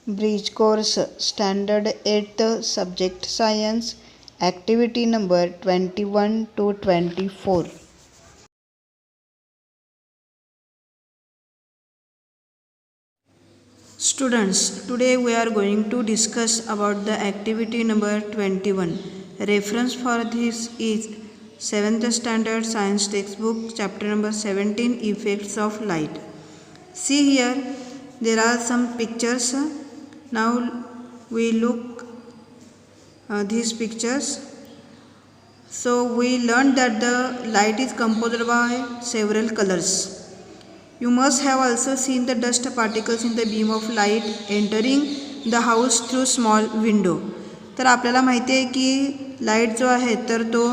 Bridge course standard 8th subject science activity number 21 to 24. Students, today we are going to discuss about the activity number 21. Reference for this is 7th standard science textbook chapter number 17 effects of light. See here, there are some pictures. Now we look these pictures. So we learned that the light is composed by several colors. You must have also seen the dust particles in the beam of light entering the house through small window. तर आपल्याला माहिती आहे की light जो आहे तर तो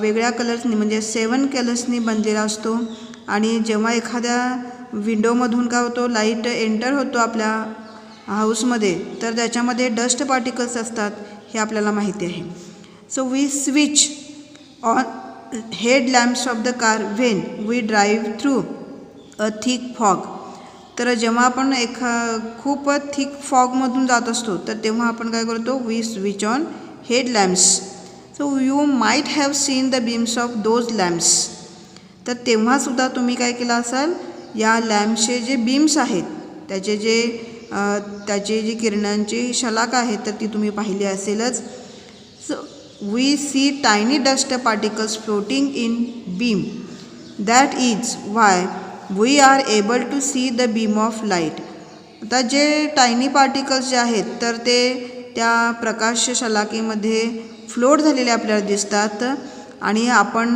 वेगळ्या कलर्सनी म्हणजे 7 कलर्सनी बनलेला असतो आणि जेव्हा एखाद्या विंडोमधून काय होतो लाईट एंटर होतो आपल्या हाऊसमध्ये तर त्याच्यामध्ये डस्ट पार्टिकल्स असतात हे आपल्याला माहिती आहे. So we switch on head lamps of the car when we drive through a thick fog. तर जेव्हा आपण खूप थिक फॉगमधून जात असतो तर तेव्हा आपण काय करतो we switch on head lamps. So you might have seen the beams of those lamps. तर तेव्हासुद्धा तुम्ही काय केलं असाल या लॅम्पचे जे बीम्स आहेत त्याचे जे किरणांची शलाका आहेत तर ती तुम्ही पाहिली असेलच. So we see tiny dust particles floating in beam. That is why we are able to see the beam of light. आता जे टायनी पार्टिकल्स जे आहेत तर ते त्या प्रकाश शलाकेमध्ये फ्लोट झालेले आपल्याला दिसतात आणि आपण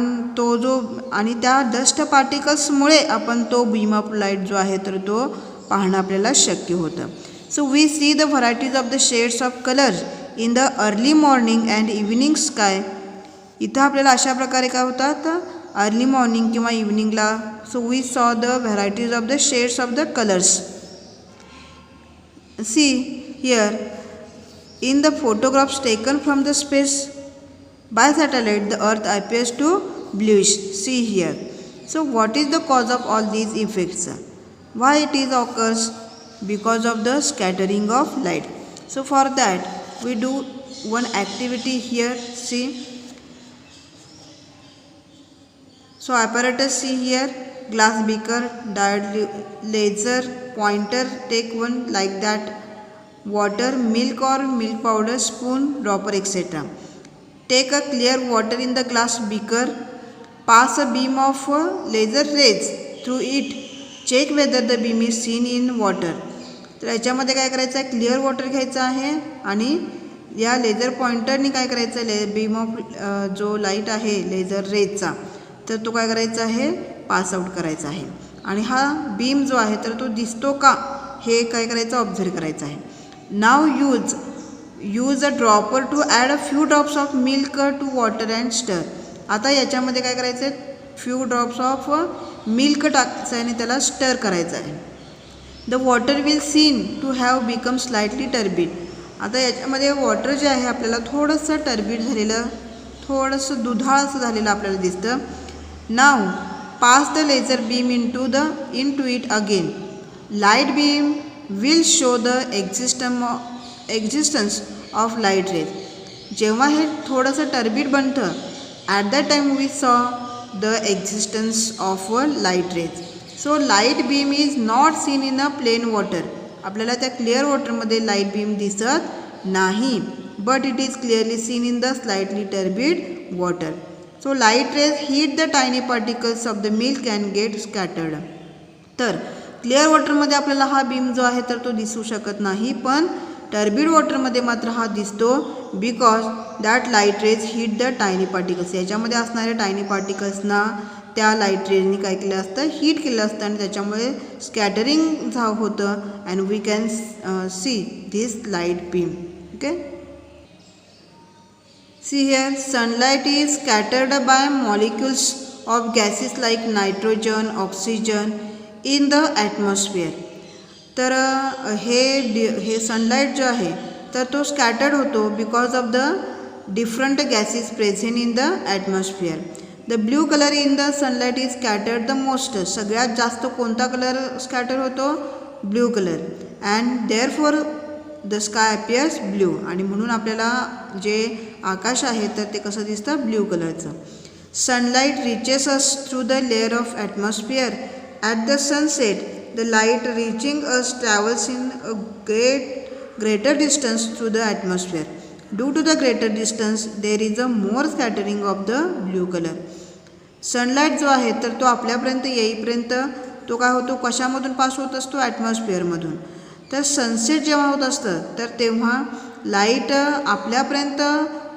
आणि त्या डस्ट पार्टिकल्समुळे आपण तो बीम ऑफ लाईट जो आहे तर तो पाहणं आपल्याला शक्य होतं. So we see the varieties of the shades of colours in the early morning and evening sky. इथं आपल्याला अशा प्रकारे काय होतात अर्ली मॉर्निंग किंवा इव्हिनिंगला. So we saw the varieties of the shades of the colours. See here in the photographs taken from the space by satellite the earth appears to bluish. See here. So what is the cause of all these effects? Why it is occurs? Because of the scattering of light. So for that we do one activity here. See, so apparatus see here, glass beaker, diode, laser pointer, take one like that, water, milk or milk powder, spoon, dropper, etc. Take a clear water in the glass beaker, pass a beam of laser rays through it, check whether the beam is seen in water. तर याच्यामध्ये काय करायचं आहे clear water घ्यायचं आहे आणि या laser पॉइंटरनी काय करायचं आहे बीम ऑफ जो लाईट आहे लेझर रेजचा तर तो काय करायचा आहे पास आउट करायचा आहे आणि हा बीम जो आहे तर तो दिसतो का हे काय करायचं ऑब्झर्व करायचं आहे. Now use a dropper to add a few drops of milk to water and stir. आता याच्यामध्ये काय करायचं आहे फ्यू ड्रॉप्स ऑफ मिल्क टाकायचं आहे आणि त्याला स्टर करायचं आहे. The water will seen to have become slightly turbid. आता याच्यामध्ये वॉटर जे आहे आपल्याला थोडंसं टर्बिड झालेलं थोडंसं दुधाळ असं झालेलं आपल्याला दिसतं. Now pass the laser beam into it again. Light beam will show the existence of light rays. जेव्हा हे थोडंसं टर्बिड बनतं at that time we saw the existence of light rays. So light beam is not seen in a plain water. आपल्याला त्या clear वॉटरमध्ये light beam दिसत नाही but it is clearly seen in the slightly turbid water. So light rays hit the tiny particles of the milk and get scattered. तर clear वॉटरमध्ये आपल्याला हा beam जो आहे तर तो दिसू शकत नाही पण टर्बिड वॉटरमध्ये मात्र हा दिसतो because that light rays hit the tiny particles. याच्यामध्ये असणाऱ्या टायनी पार्टिकल्सना त्या लाईट रेजनी काय केलं असतं हीट केलं असतं आणि त्याच्यामुळे स्कॅटरिंग होतं and we can see this light beam. Okay, see here sunlight is scattered by molecules of gases like nitrogen oxygen in the atmosphere. तर हे सनलाईट जो आहे तर तो स्कॅटर्ड होतो because of the different gases present in the atmosphere. The blue colour in the sunlight is scattered the most. सगळ्यात जास्त कोणता कलर स्कॅटर होतो blue colour. And therefore the sky appears blue, आणि म्हणून आपल्याला जे आकाश आहे तर ते कसं दिसतं, ब्ल्यू कलरचं. Sunlight reaches us through the layer of atmosphere. At the sunset the light reaching us travels in a greater distance through the atmosphere. Due to the greater distance there is a more scattering of the blue color. Sunlight जो आहे तर तो आपल्यापर्यंत येईपर्यंत तो काय होतो, कशामधून पास होत असतो, ॲटमॉस्फिअरमधून. तर सनसेट जेव्हा होत असतं तर तेव्हा लाईट आपल्यापर्यंत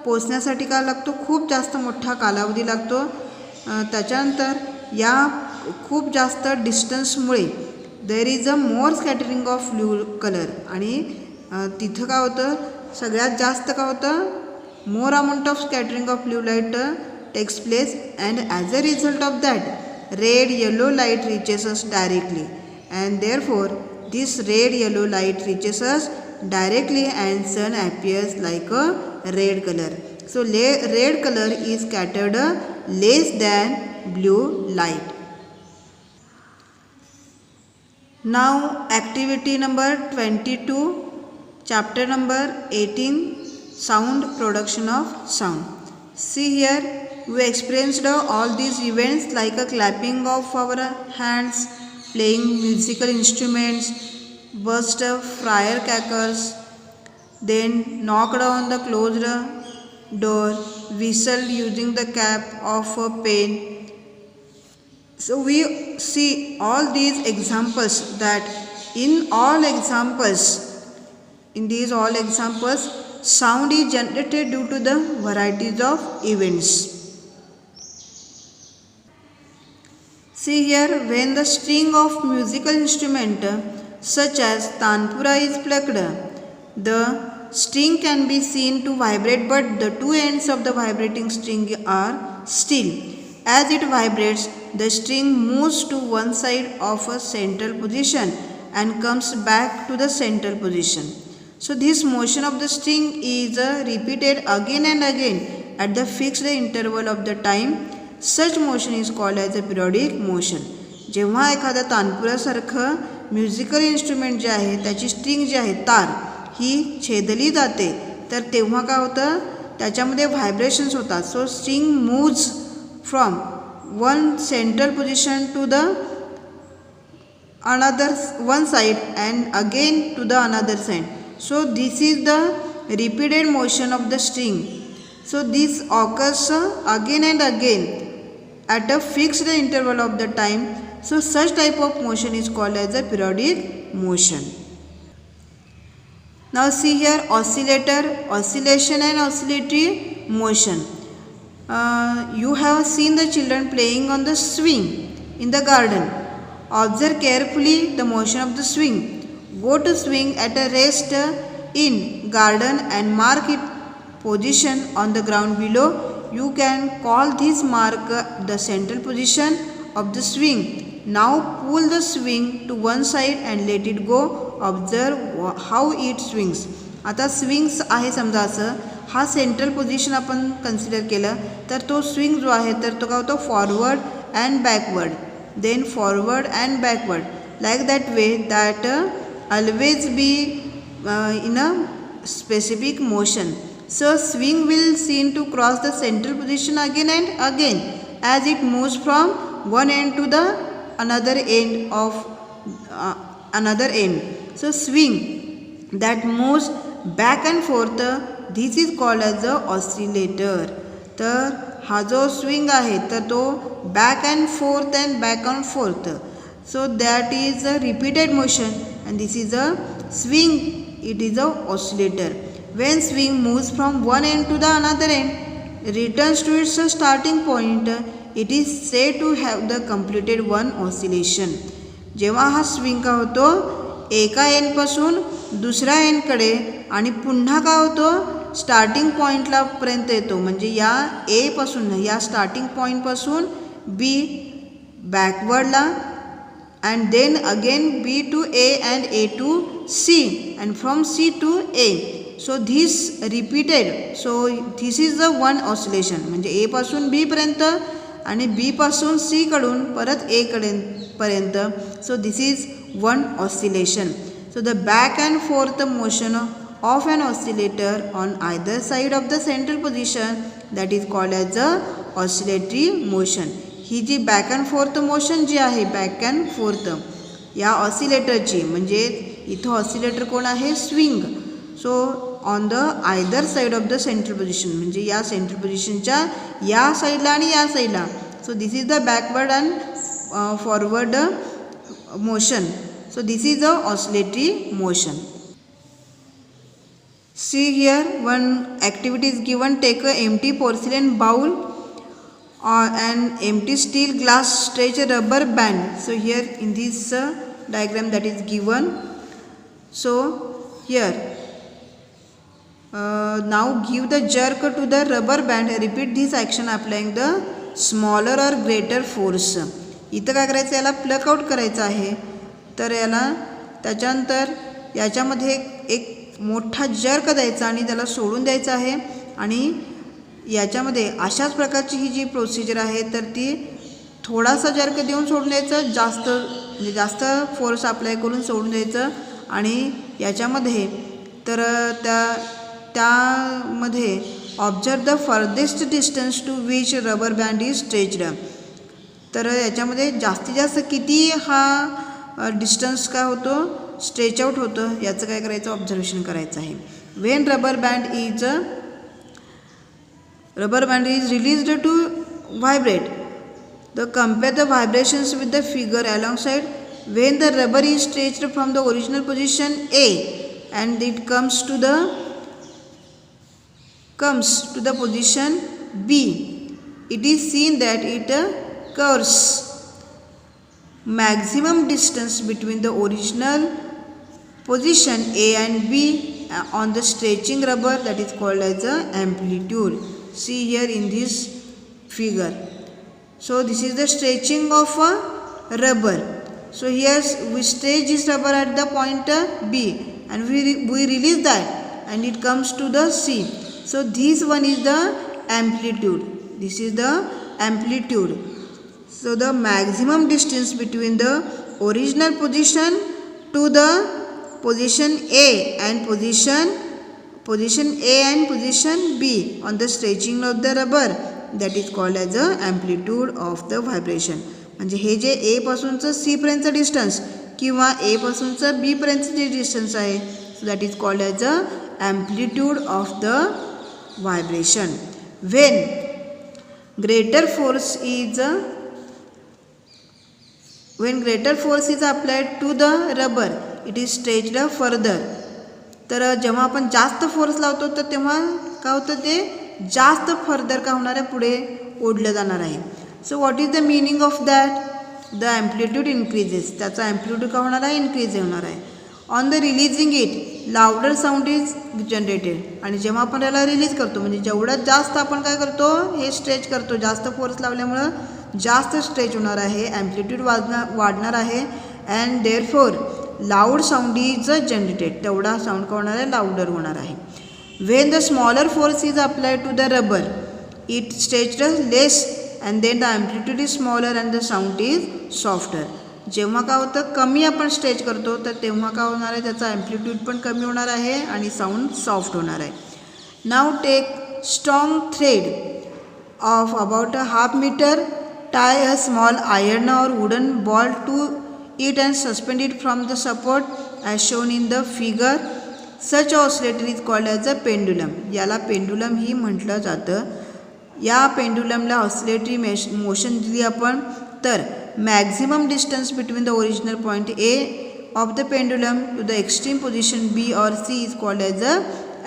पोचण्यासाठी काय लागतो, खूप जास्त मोठा कालावधी लागतो. त्याच्यानंतर या खूप जास्त डिस्टन्समुळे there is a more scattering of blue colour, आणि तिथं काय होतं, सगळ्यात जास्त काय होतं, more amount of scattering of blue light takes place, and as a result of that red yellow light reaches us directly, and therefore this red yellow light reaches us directly and sun appears like a red color. So red color is scattered less than blue light. Now activity number 22, chapter number 18, sound, production of sound. See here, we experienced all these events like a clapping of our hands, playing musical instruments, burst of firecrackers, then knocked on the closed door, whistled using the cap of a pen. So we see all these examples that in these all examples sound is generated due to the varieties of events. See here, when the string of musical instrument such as tanpura is plucked, the string can be seen to vibrate, but the two ends of the vibrating string are still. As it vibrates, the string moves to one side of a central position and comes back to the central position. So this motion of the string is repeated again and again at the fixed interval of the time. Such motion is called as a periodic motion. जेव्हा एखादा तानपुरासारखं musical instrument जे आहे त्याची string जी आहे, तार ही छेदली जाते, तर तेव्हा काय होतं, त्याच्यामध्ये व्हायब्रेशन्स होतात. So string moves from one central position to the another one side and again to the another side. So this is the repeated motion of the string. So this occurs again and again at a fixed interval of the time. So such type of motion is called as a periodic motion. Now see here, oscillator, oscillation and oscillatory motion. You have seen the children playing on the swing in the garden. Observe carefully the motion of the swing. Go to swing at a rest in garden and mark its position on the ground below. You can call this mark the central position of the swing. Now pull the swing to one side and let it go. Observe how it swings. आता swings आहे समजा असं, हा central position आपण consider केलं तर तो swing जो आहे तर तो काय होतो, forward and backward, then forward and backward, like that way that always be in a specific motion. So swing will seem to cross the central position again and again as it moves from one end to the another end of another end. So swing that moves back and forth, this is called as a oscillator. तर हा जो swing आहे तर तो back and fourth, so that is a repeated motion and this is a swing, it is a oscillator. When swing moves from one end to the another end, returns to its starting point, it is said to have the completed one oscillation. जेव्हा हा swing का होतो एका एंडपासून दुसऱ्या एंडकडे आणि पुन्हा का होतो स्टार्टिंग पॉईंटला पर्यंत येतो, म्हणजे या ए पासून, या स्टार्टिंग पॉईंटपासून B बॅकवर्डला, and then again B to A and A to C and from C to A. So this repeated, so this is the one oscillation. म्हणजे A पासून B पर्यंत आणि B पासून C कडून परत A पर्यंत. So this is one oscillation. So the back and forth motion of an oscillator on either side of the central position, that is called as a oscillatory motion. ही जी back and forth motion जी आहे, back and fourth या ऑसिलेटरची, म्हणजे इथं oscillator कोण आहे, swing. So on the either side of the central position, म्हणजे या सेंट्रल पोझिशनच्या या साईडला आणि या साईडला. सो this is the backward and forward motion. So this is a oscillatory motion. See here, one activity is given. Take a empty porcelain bowl or an empty steel glass stretch a rubber band. So here in this diagram that is given. So here now give the jerk to the rubber band. Repeat this action applying the smaller or greater force. इथं काय करायचं, याला plug out करायचं आहे. तर याला त्याच्यानंतर याच्यामध्ये एक मोठा जर्क द्यायचा आणि त्याला सोडून द्यायचं आहे. आणि याच्यामध्ये अशाच प्रकारची ही जी प्रोसिजर आहे, तर ती थोडासा जर्क देऊन सोडून द्यायचं, जास्त म्हणजे जास्त फोर्स अप्लाय करून सोडून द्यायचं. आणि याच्यामध्ये तर त्यामध्ये observe the furthest distance to which rubber band is stretched. तर याच्यामध्ये जास्तीत जास्त किती हा डिस्टन्स काय होतो, स्ट्रेच आउट होतं, याचं काय करायचं, ऑब्झर्वेशन करायचं आहे. When rubber band is released to vibrate, the compare the vibrations with the figure along side. When the rubber is stretched from the original position A and it comes to the position B, it is seen that it curves. Maximum distance between the original position A and B on the stretching rubber, that is called as a amplitude. See here in this figure. So this is the stretching of a rubber. So here we stretch this rubber at the point B and we release that and it comes to the C. So this one is the amplitude. This is the amplitude. So the maximum distance between the original position to the position A and position A and position B on the stretching of the rubber, that is called as the amplitude of the vibration. म्हणजे हे जे A पासूनचं C पर्यंतचं distance किंवा A पासूनचं B पर्यंतचं जे distance आहे, so that is called as the amplitude of the vibration. When greater force is applied to the rubber, it is stretched further. तर जेव्हा आपण जास्त फोर्स लावतो तर तेव्हा काय होतं, ते जास्त फर्दर का होणार आहे, पुढे ओढलं जाणार आहे. So what is the meaning of that, the amplitude increases, त्याचा ॲम्प्लिट्यूड का होणार आहे, इन्क्रीज होणार आहे. On the releasing it louder sound is generated. आणि जेव्हा आपण याला रिलीज करतो, म्हणजे जेवढं जास्त आपण काय करतो, हे स्ट्रेच करतो, जास्त फोर्स लावल्यामुळं जास्त स्ट्रेच होणार आहे, ॲम्प्लिट्यूड वाढणार आहे. And therefore loud sound is generated, तेवढा साऊंड का होणार आहे, लाऊडर होणार आहे. When the smaller force is applied to the rubber, it stretched less and then the amplitude is smaller and the sound is softer. जेव्हा काय होतं, कमी आपण स्ट्रेच करतो तर तेव्हा काय होणार आहे, त्याचा ॲम्प्लिट्यूड पण कमी होणार आहे आणि साऊंड सॉफ्ट होणार आहे. Now take strong thread of about a half meter, tie a small iron or wooden ball to it and suspend it from the support as shown in the figure. Such oscillator is called as a pendulum. याला pendulum ही म्हटलं जातं. या पेंडुलमला oscillatory motion दिली आपण, तर maximum distance between the original point A of the pendulum to the extreme position B or C is called as a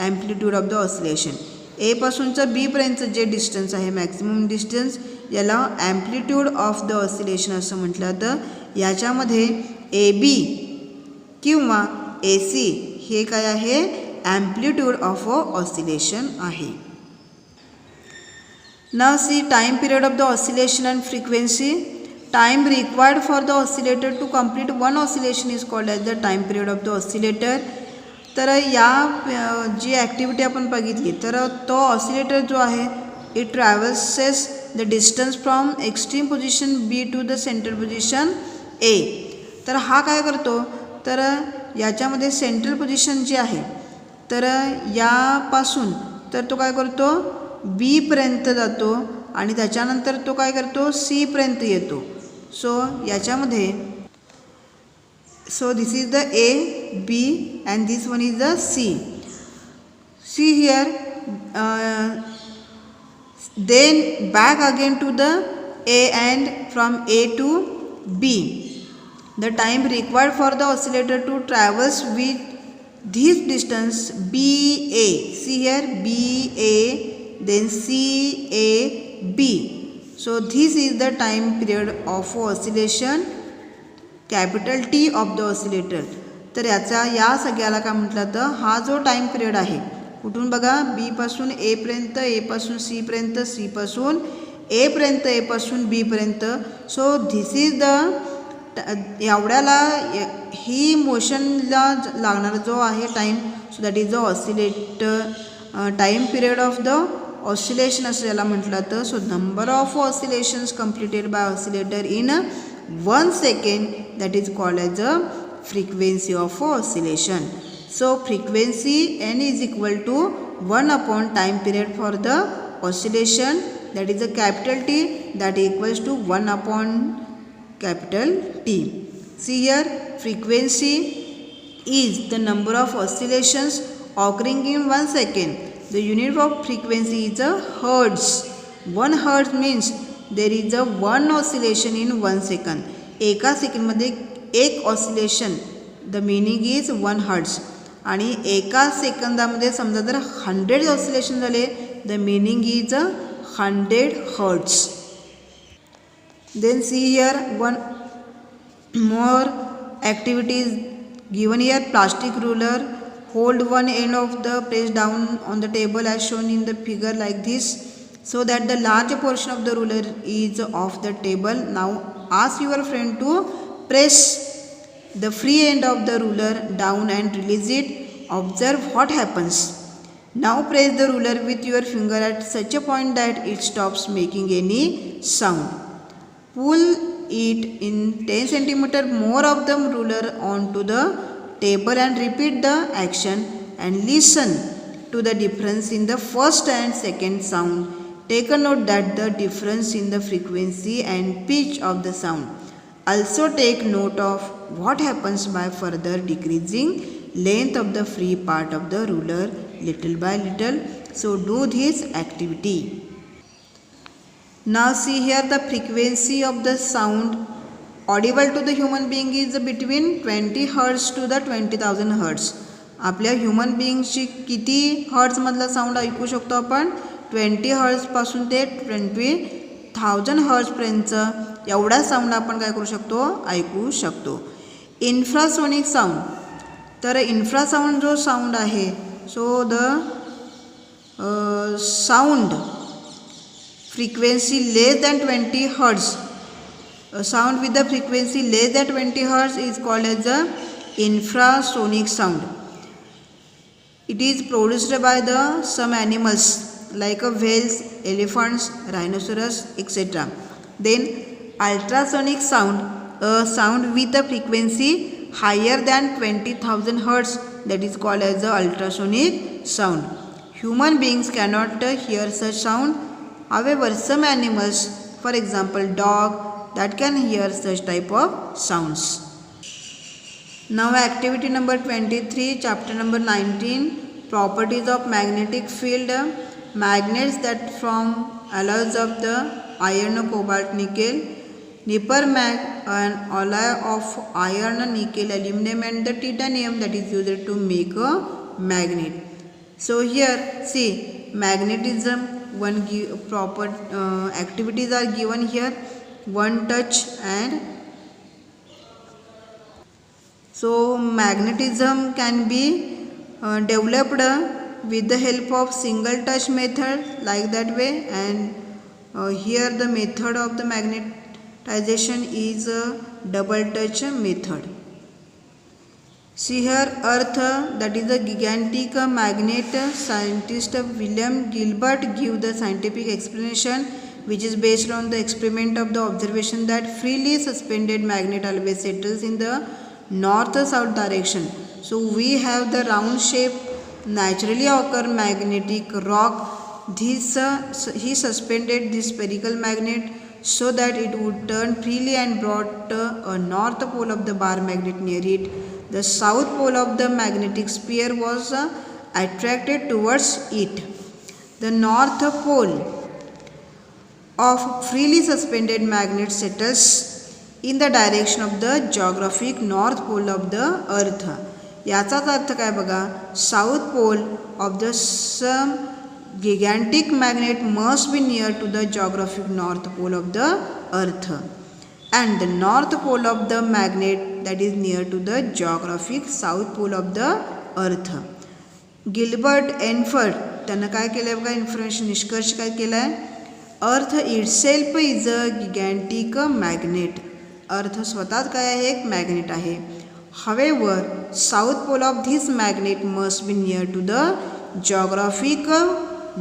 amplitude of the oscillation. A पासूनचं B पर्यंतचं जे डिस्टन्स आहे, मॅक्झिमम डिस्टन्स, याला amplitude of the oscillation असं म्हटलं जातं. याच्यामध्ये AB किंवा AC हे काय आहे, ॲम्प्लिट्यूड ऑफ ऑसिलेशन आहे. Now see time period of the oscillation and frequency. Time required for the oscillator to complete one oscillation is called as the time period of the oscillator. तर या जी activity आपण बघितली, तर तो oscillator जो आहे, it traverses the distance from extreme position B to the centre position A. तर हा काय करतो, तर याच्यामध्ये सेंट्रल पोझिशन जी आहे तर यापासून तर तो काय करतो बी पर्यंत जातो आणि त्याच्यानंतर तो काय करतो सी पर्यंत येतो. सो याच्यामध्ये this is the A, B and this one is the C. See here, then back again to the A and from A to B. The time required for the oscillator to traverse with this distance BA. See here BA, then CAB. So this is the time period of oscillation capital T of the oscillator. तर याचा या सगळ्याला काय म्हटलं तर हा जो time period आहे कुठून बघा बीपासून एपर्यंत, एपासून सीपर्यंत, सीपासून एपर्यंत, एपासून बीपर्यंत. सो धिस इज द एवढ्याला ही मोशनला लागणारा जो आहे time so that is the oscillator time period of the oscillation असं याला म्हटलं तर. So number of oscillations completed by oscillator in 1 second, that is called as the frequency of oscillation. So frequency n is equal to 1 upon time period for the oscillation, that is a capital T, that equals to 1 upon capital T. See here, frequency is the number of oscillations occurring in 1 second. The unit of frequency is a hertz. 1 hertz means there is a 1 oscillation in 1 second. एका सेकंडमध्ये एक oscillation the meaning is 1 hertz आणि एका सेकंदामध्ये समजा जर 100 oscillation झाले the meaning is 100 hertz. Then see here one more activities given here. Plastic ruler, hold one end of the press down on the table as shown in the figure like this, so that the large portion of the ruler is off the table. Now ask your friend to press the free end of the ruler down and release it. Observe what happens. Now press the ruler with your finger at such a point that it stops making any sound. Pull it in 10 cm more of the ruler onto the table and repeat the action and listen to the difference in the first and second sound. Take a note that the difference in the frequency and pitch of the sound. Also take note of what happens by further decreasing length of the free part of the ruler little by little. So do this activity. Now see here the frequency of the sound audible to the human being is between 20 Hz to the 20,000 Hz. आपल्या human बिईंगची किती हर्ट्जमधला sound ऐकू शकतो आपण 20 हर्ट्जपासून ते 20,000 हर्ट्जपर्यंतचं एवढा sound आपण काय करू शकतो ऐकू शकतो. इन्फ्रासोनिक साऊंड, तर इन्फ्रासाऊंड जो साऊंड आहे so the sound frequency less than 20 hertz. Sound with the frequency less than 20 Hz is called as the infrasonic sound. It is produced by the some animals like whales, elephants, rhinoceros, etc. Then ultrasonic sound, a sound with a frequency higher than 20,000 Hz, that is called as the ultrasonic sound. Human beings cannot hear such sound. However, some animals, for example dog, that can hear such type of sounds. Now activity number 23, chapter number 19, properties of magnetic field. Magnets that form alloys of the iron, cobalt, nickel. Nipper mag, an alloy of iron, nickel, aluminum and the titanium that is used to make a magnet. So here see magnetism, one proper activities are given here. One touch and so magnetism can be developed with the help of single touch method like that way, and here the method of the magnetization is a double touch method. See here earth, that is a gigantic magnet. Scientist William Gilbert give the scientific explanation which is based on the experiment of the observation that freely suspended magnet always settles in the north-south direction. So we have the round shape naturally occur magnetic rock. This he suspended the spherical magnet so that it would turn freely and brought a north pole of the bar magnet near it. The south pole of the magnetic sphere was attracted towards it. The north pole of freely suspended magnet settles in the direction of the geographic north pole of the earth. याचाच अर्थ काय बघा, south pole of the some gigantic magnet must be near to the geographic north pole of the earth, and the north pole of the magnet that is near to the geographic south pole of the earth. Gilbert एनफर्ड त्यानं काय केलं आहे बघा, information निष्कर्ष काय केला आहे, earth itself is a gigantic magnet. Earth स्वतःच काय आहे, एक मॅग्नेट आहे. However, south pole of this magnet must be near to the geographic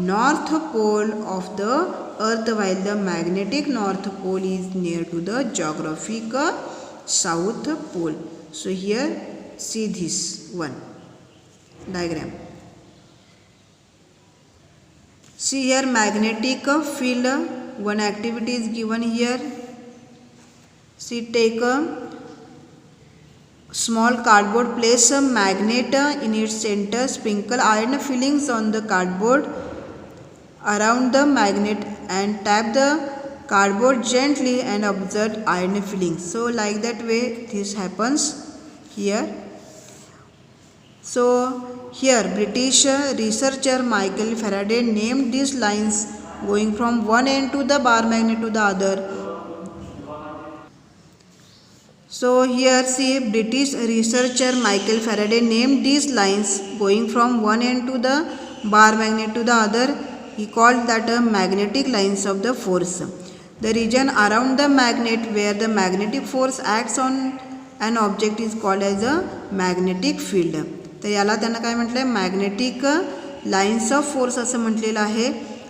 north pole of the earth, while the magnetic north pole is near to the geographic south pole. So here see this one diagram. See here magnetic field, one activity is given here. See, take a small cardboard, place a magnet in its center, sprinkle iron fillings on the cardboard around the magnet and tap the cardboard gently and observe iron fillings. So like that way this happens here. So here British researcher Michael Faraday named these lines going from one end to the bar magnet to the other. So here see, British researcher Michael Faraday named these lines going from one end to the bar magnet to the other. He called that a magnetic lines of the force. The region around the magnet where the magnetic force acts on an object is called as a magnetic field. तर याला त्यांना काय म्हटलं आहे, magnetic lines of force असं म्हटलेलं आहे.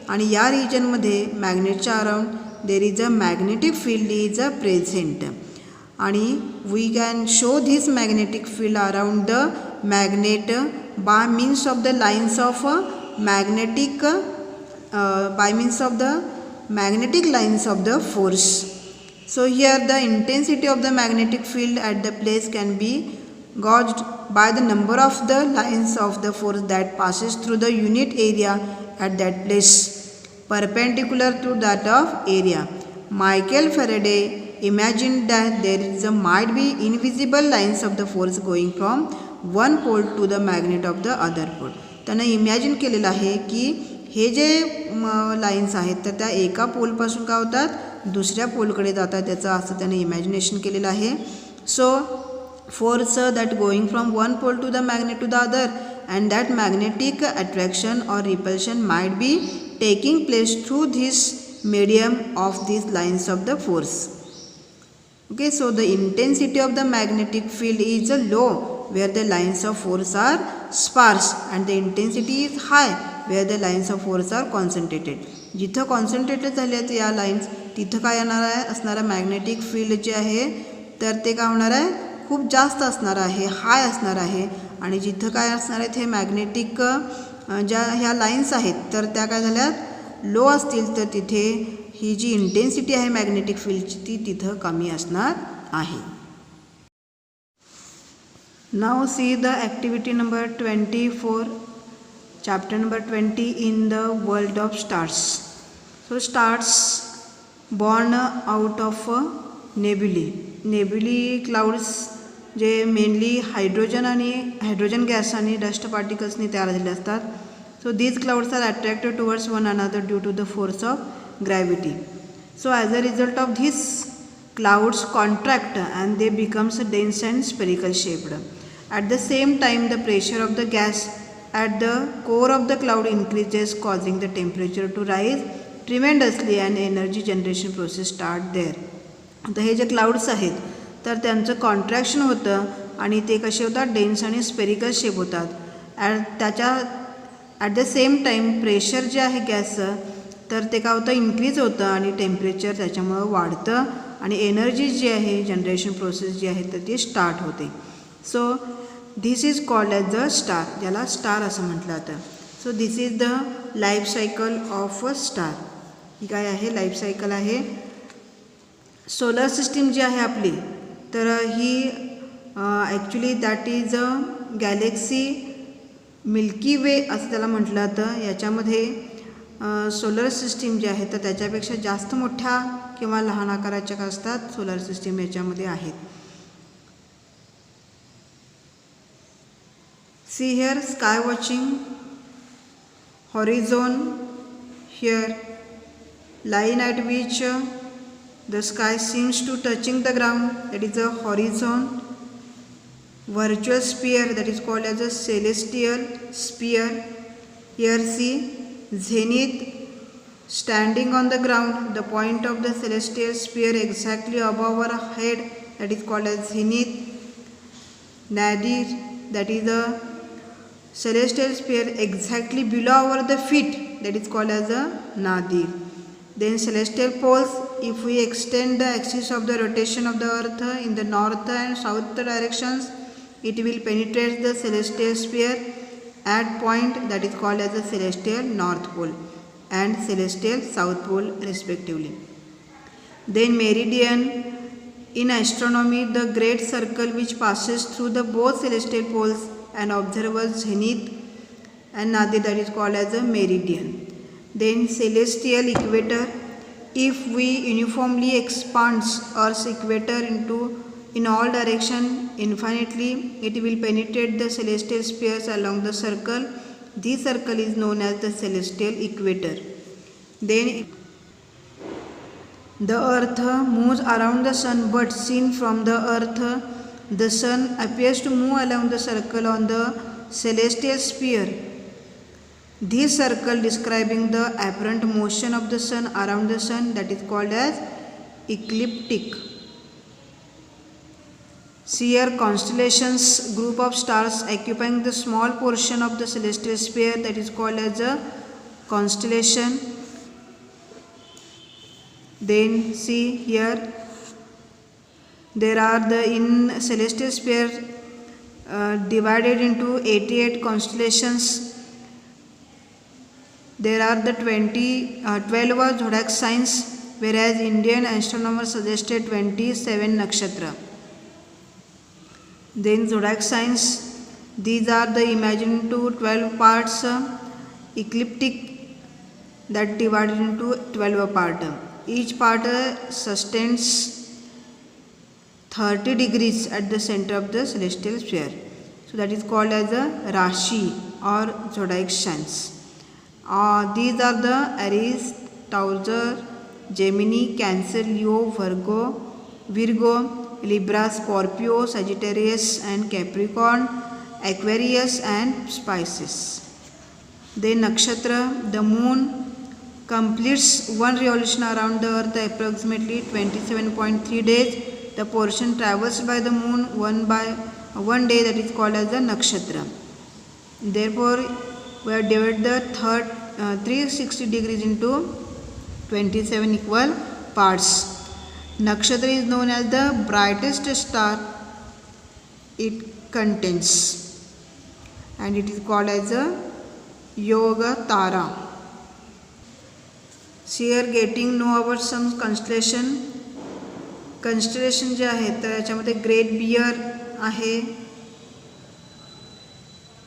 आणि या रिजनमध्ये मॅग्नेटच्या around there is a magnetic field is a present. आणि we can show this magnetic field around the magnet by means of the lines of magnetic by means of the magnetic lines of the force. So here the intensity of the magnetic field at the place can be gauged by the number of the lines of the force that passes through the unit area at that place perpendicular to that of area. Michael Faraday imagined that there might be invisible lines of the force going from one pole to the magnet of the other pole. त्यानं imagine केलेलं आहे की हे जे lines आहेत तर त्या एका पोलपासून काय होतात दुसऱ्या पोलकडे जातात, त्याचं असं त्यानं इमॅजिनेशन केलेलं आहे. सो force that going from one pole to the magnet to the other, and that magnetic attraction or repulsion might be taking place through this medium of these lines of the force. Okay, so the intensity of the magnetic field is low where the lines of force are sparse, and the intensity is high where the lines of force are concentrated. जिथं concentrated झाले आहेत या lines तिथं काय येणार आहे असणारा magnetic field जे आहे तर ते काय होणार आहे खूप जास्त असणार आहे, हाय असणार आहे. आणि जिथं काय असणार आहेत हे मॅग्नेटिक ज्या ह्या लाईन्स आहेत तर त्या काय झाल्यात लो असतील तर तिथे ही जी इंटेन्सिटी आहे मॅग्नेटिक फील्डची ती तिथं कमी असणार आहे. Now see the activity number 24 chapter number 20 in the world of stars. So stars born out of nebulae. Nebulae clouds जे मेनली हायड्रोजन गॅस आणि डस्ट पार्टिकल्सनी तयार झाले असतात. So these clouds are attracted towards one another due to the force of gravity. So as a result of this, clouds contract and they becomes dense and spherical shaped. At the same time, the pressure of the gas at the core of the cloud increases, causing the temperature to rise tremendously and energy generation process start there. आता हे जे clouds आहेत तर त्यांचं contraction होतं आणि ते कसे होतात dense आणि स्पेरिकल शेप होतात. At the same time pressure जे आहे गॅसचं तर ते काय होतं इन्क्रीज होतं आणि टेम्परेचर त्याच्यामुळं वाढतं आणि एनर्जी जी आहे जनरेशन प्रोसेस जी आहे तर ती स्टार्ट होते. So this is called as the star, ज्याला स्टार असं म्हटलं जातं. So this is the life cycle of a star. ही काय आहे, लाईफ सायकल आहे. सोलर सिस्टीम जी आहे आपली, तर ही actually that is a galaxy milky way असं त्याला म्हटलं जातं. याच्यामध्ये सोलर सिस्टीम जी आहे तर त्याच्यापेक्षा जास्त मोठ्या किंवा लहान आकाराच्या असतात सोलर सिस्टीम याच्यामध्ये आहेत. See here sky watching, horizon here, line at which the sky seems to touching the ground, that is the horizon. Virtual sphere, that is called as a celestial sphere. Here see zenith standing on the ground, the point of the celestial sphere exactly above our head, that is called as zenith. Nadir, that is the celestial sphere exactly below our the feet, that is called as a nadir. Then celestial poles, if we extend the axis of the rotation of the earth in the north and south directions, it will penetrate the celestial sphere at point that is called as the celestial north pole and celestial south pole respectively. Then meridian, in astronomy the great circle which passes through the both celestial poles and observers zenith and nadir, that is called as a meridian. Then celestial equator, if we uniformly expands Earth's equator in all direction infinitely, it will penetrate the celestial spheres along the circle. This circle is known as the celestial equator. Then the earth moves around the sun, but seen from the earth, the sun appears to move along the circle on the celestial sphere. This circle describing the apparent motion of the sun around the sun, that is called as ecliptic. See here constellations, group of stars occupying the small portion of the celestial sphere, that is called as a constellation. Then see here, there are the in celestial sphere divided into 88 constellations. There are the 12 zodiac signs, whereas Indian astronomers suggested 27 nakshatra. Then zodiac signs, these are the imagined into 12 parts, ecliptic, that divided into 12 parts. Each part sustains 30 degrees at the center of the celestial sphere. So that is called as a Rashi or zodiac signs. These are the Aries, Taurus, Gemini, Cancer, Leo, Virgo, Libra, Scorpio, Sagittarius and Capricorn, Aquarius and Pisces. Then nakshatra, the moon completes one revolution around the earth approximately 27.3 days. The portion traversed by the moon one day, that is called as a nakshatra. Therefore we have divided the 360 degrees into 27 equal parts. Nakshatra is known as the brightest star it contains, and it is called as a Yoga Tara. See here, getting know about some constellation. जे आहे तर याच्यामध्ये great beer आहे,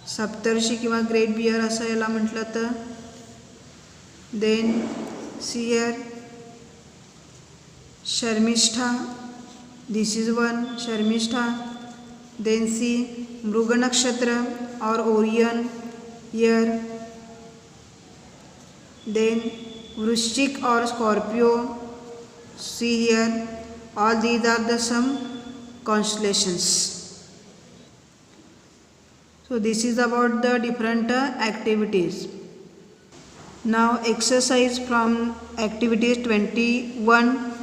सप्तर्षी किंवा great beer असं याला म्हटलं तर. Then see here Sharmishtha, this is one Sharmishtha. Then see Mrig Nakshatra और ओरियन हिअर. देन वृश्चिक और Scorpio, see here. All these are the some constellations. So this is about the different activities. Now exercise from activities 21.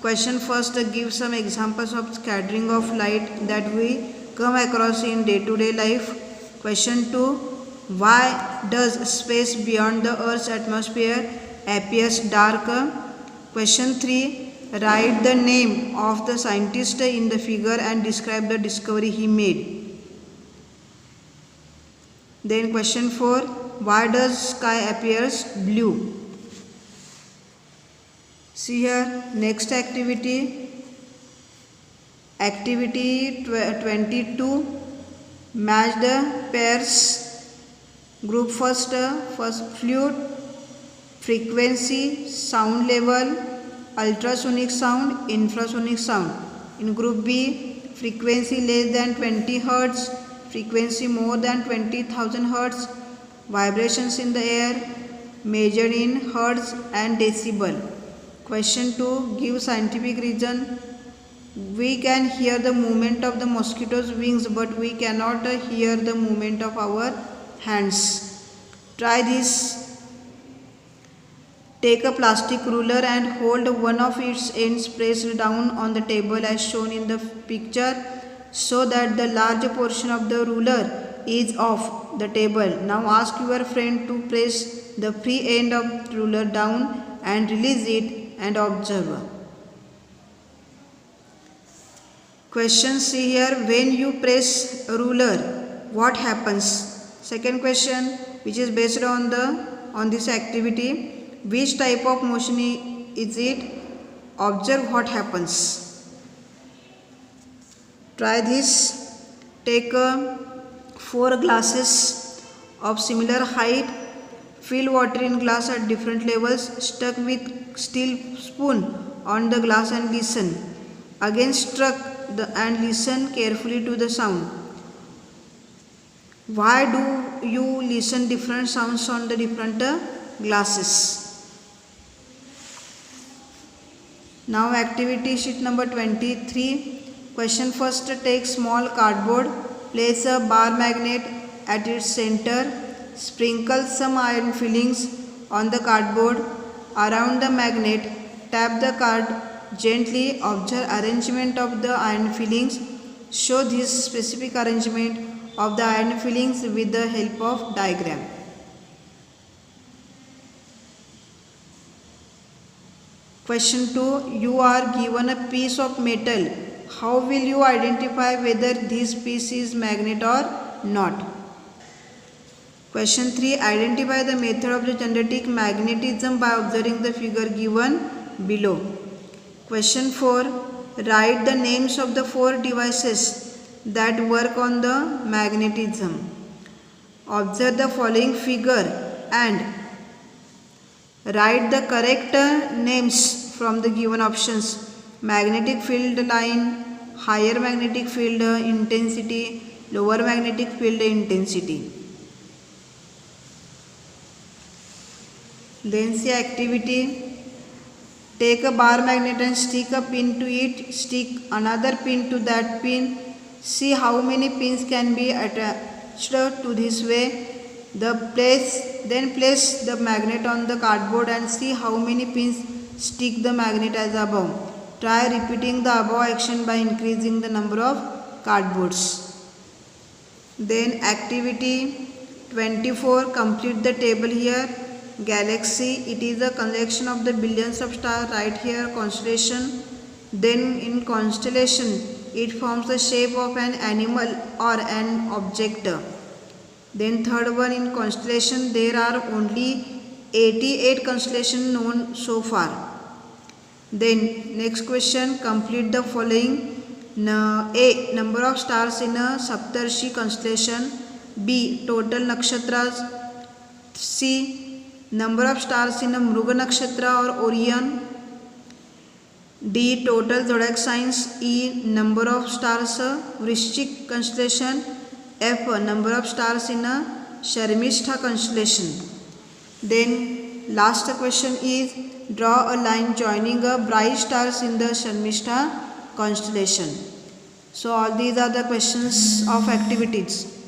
Question first, give some examples of scattering of light that we come across in day-to-day life. Question 2, why does space beyond the Earth's atmosphere appears dark? Question 3, write the name of the scientist in the figure and describe the discovery he made. Then question 4, why does sky appears blue? See here, next activity. Activity 22, match the pairs. Group first flute, frequency, sound level, ultrasonic sound, infrasonic sound. In group B, frequency less than 20 Hz, frequency more than 20,000 Hz, vibrations in the air, measured in Hz and decibel. Question 2, give scientific reason. We can hear the movement of the mosquito's wings, but we cannot hear the movement of our hands. Try this. Take a plastic ruler and hold one of its ends pressed down on the table as shown in the picture, so that the large portion of the ruler is off the table. Now ask your friend to press the free end of the ruler down and release it and observe. Question C here, when you press a ruler, what happens? Second question, which is based on this activity. Which type of motion is it? Observe what happens. Try this. Take 4 glasses of similar height. Fill water in glass at different levels. Stuck with steel spoon on the glass and listen. Again struck and listen carefully to the sound. Why do you listen different sounds on the different glasses? Now activity sheet number 23. Question first, take small cardboard, place a bar magnet at its center, sprinkle some iron fillings on the cardboard around the magnet, tap the card gently, observe arrangement of the iron fillings. Show this specific arrangement of the iron fillings with the help of diagram. Question 2. You are given a piece of metal. How will you identify whether this piece is magnet or not? Question 3. Identify the method of the generating magnetism by observing the figure given below. Question 4. Write the names of the 4 devices that work on the magnetism. Observe the following figure and write the correct names from the given options. Magnetic field line, higher magnetic field intensity, lower magnetic field intensity. Then see activity. Take a bar magnet and stick a pin to it. Stick another pin to that pin. See how many pins can be attached to this way. Then place the magnet on the cardboard and see how many pins stick the magnet as above. Try repeating the above action by increasing the number of cardboards. Then activity 24, complete the table here. Galaxy, it is a collection of the billions of stars. Right here constellation. Then in constellation, it forms the shape of an animal or an object. Then third one, in constellation there are only 88 constellations known so far. Then next question, complete the following. A. Number of stars in a Saptarshi constellation. B. Total nakshatras. C. Number of stars in a Mruga nakshatra or Orion. D. Total zodiac signs. E. Number of stars Vrishchik constellation. F. Number of stars in a Sharmishtha constellation. Then last question is, draw a line joining a bright stars in the Sharmishtha constellation. So all these are the questions of activities.